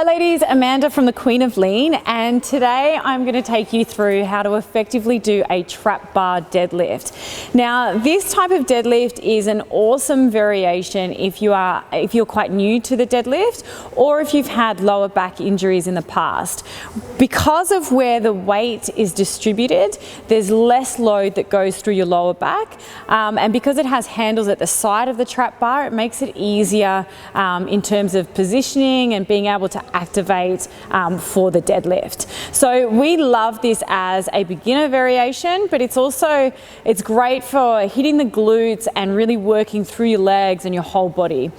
Hi ladies, Amanda from the Queen of Lean, and today I'm going to take you through how to effectively do a trap bar deadlift. Now, this type of deadlift is an awesome variation if you're quite new to the deadlift or if you've had lower back injuries in the past. Because of where the weight is distributed, there's less load that goes through your lower back, and because it has handles at the side of the trap bar, it makes it easier in terms of positioning and being able to activate for the deadlift. So we love this as a beginner variation, but it's great for hitting the glutes and really working through your legs and your whole body.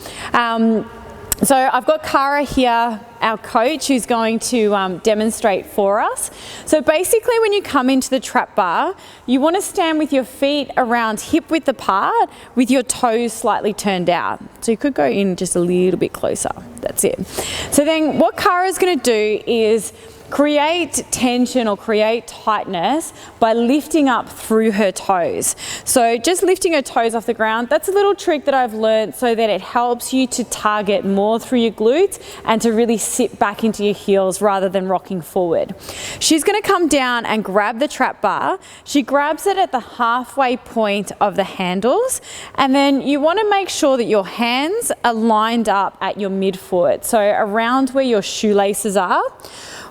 So I've got Cara here, our coach, who's going to demonstrate for us. So basically when you come into the trap bar, you want to stand with your feet around hip width apart with your toes slightly turned out. So you could go in just a little bit closer. That's it. So then what Cara's going to do is create tension or create tightness by lifting up through her toes. So just lifting her toes off the ground, that's a little trick that I've learned so that it helps you to target more through your glutes and to really sit back into your heels rather than rocking forward. She's going to come down and grab the trap bar. She grabs it at the halfway point of the handles, and then you want to make sure that your hands are lined up at your midfoot, so around where your shoelaces are.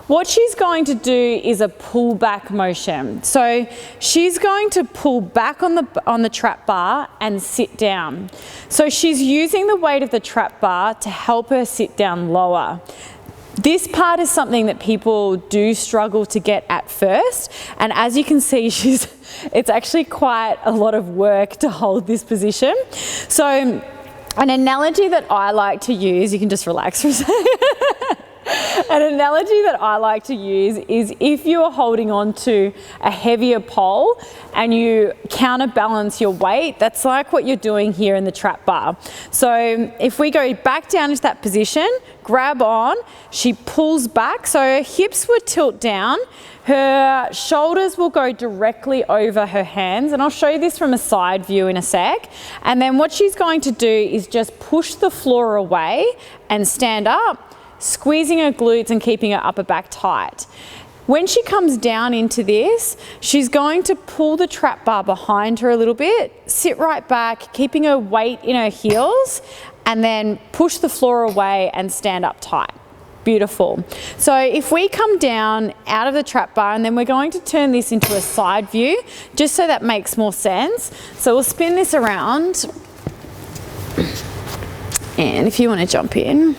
What she's going to do is a pull back motion. So she's going to pull back on the trap bar and sit down. So she's using the weight of the trap bar to help her sit down lower. This part is something that people do struggle to get at first, and as you can see, it's actually quite a lot of work to hold this position. So an analogy that I like to use, you can just relax for a second. An analogy that I like to use is if you are holding on to a heavier pole and you counterbalance your weight, that's like what you're doing here in the trap bar. So if we go back down into that position, grab on, she pulls back, so her hips would tilt down, her shoulders will go directly over her hands, and I'll show you this from a side view in a sec. And then what she's going to do is just push the floor away and stand up, squeezing her glutes and keeping her upper back tight. When she comes down into this, she's going to pull the trap bar behind her a little bit, sit right back, keeping her weight in her heels, and then push the floor away and stand up tight. Beautiful. So if we come down out of the trap bar, and then we're going to turn this into a side view, just so that makes more sense. So we'll spin this around, and if you want to jump in.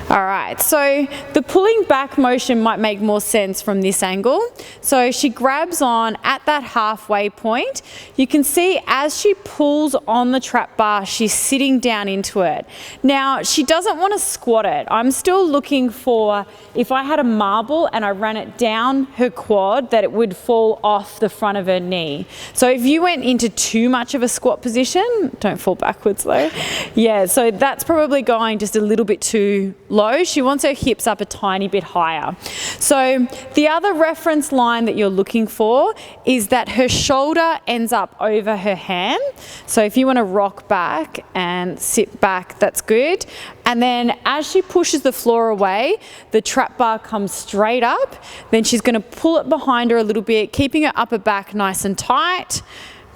All right, so the pulling back motion might make more sense from this angle. So she grabs on at that halfway point. You can see as she pulls on the trap bar, she's sitting down into it. Now, she doesn't want to squat it. I'm still looking for, if I had a marble and I ran it down her quad, that it would fall off the front of her knee. So if you went into too much of a squat position, don't fall backwards though. Yeah, so that's probably going just a little bit too low. She wants her hips up a tiny bit higher. So the other reference line that you're looking for is that her shoulder ends up over her hand. So if you want to rock back and sit back, that's good. And then as she pushes the floor away, the trap bar comes straight up. Then she's going to pull it behind her a little bit, keeping her upper back nice and tight.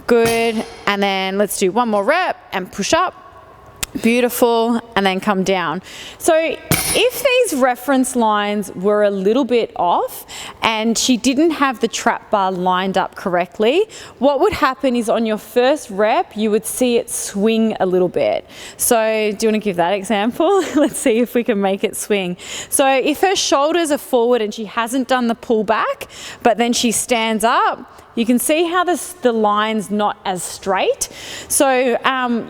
Good. And then let's do one more rep and push up. Beautiful, and then come down. So if these reference lines were a little bit off and she didn't have the trap bar lined up correctly, what would happen is on your first rep, you would see it swing a little bit. So do you want to give that example? Let's see if we can make it swing. So if her shoulders are forward and she hasn't done the pull back, but then she stands up, you can see how the line's not as straight. So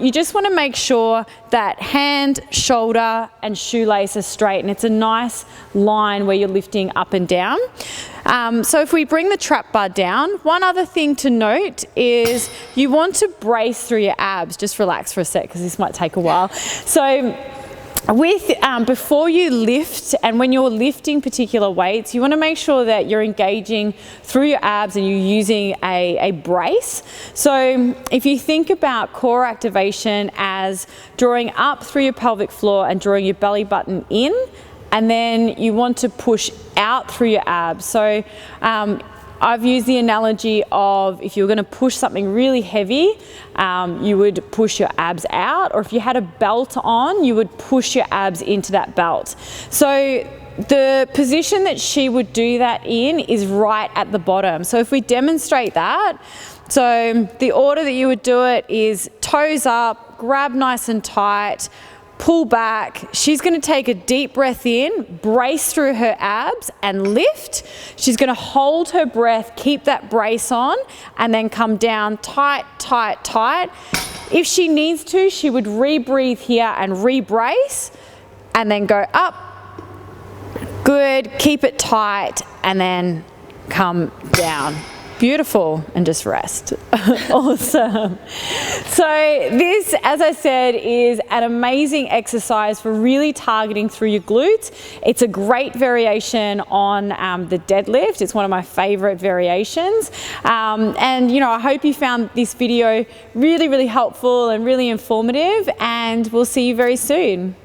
you just want to make sure that hand, shoulder, and shoelace are straight, and it's a nice line where you're lifting up and down. So if we bring the trap bar down, one other thing to note is you want to brace through your abs. Just relax for a sec, because this might take a while. So before you lift, and when you're lifting particular weights, you want to make sure that you're engaging through your abs and you're using a brace. So if you think about core activation as drawing up through your pelvic floor and drawing your belly button in, and then you want to push out through your abs. So I've used the analogy of if you're going to push something really heavy, you would push your abs out, or if you had a belt on, you would push your abs into that belt. So the position that she would do that in is right at the bottom. So if we demonstrate that, so the order that you would do it is toes up, grab nice and tight, pull back. She's going to take a deep breath in, brace through her abs and lift. She's going to hold her breath, keep that brace on, and then come down tight, tight, tight. If she needs to, she would rebreathe here and re-brace, and then go up. Good, keep it tight, and then come down. Beautiful, and just rest. Awesome. So this, as I said, is an amazing exercise for really targeting through your glutes. It's a great variation on the deadlift. It's one of my favorite variations. And you know, I hope you found this video really, really helpful and really informative, and we'll see you very soon.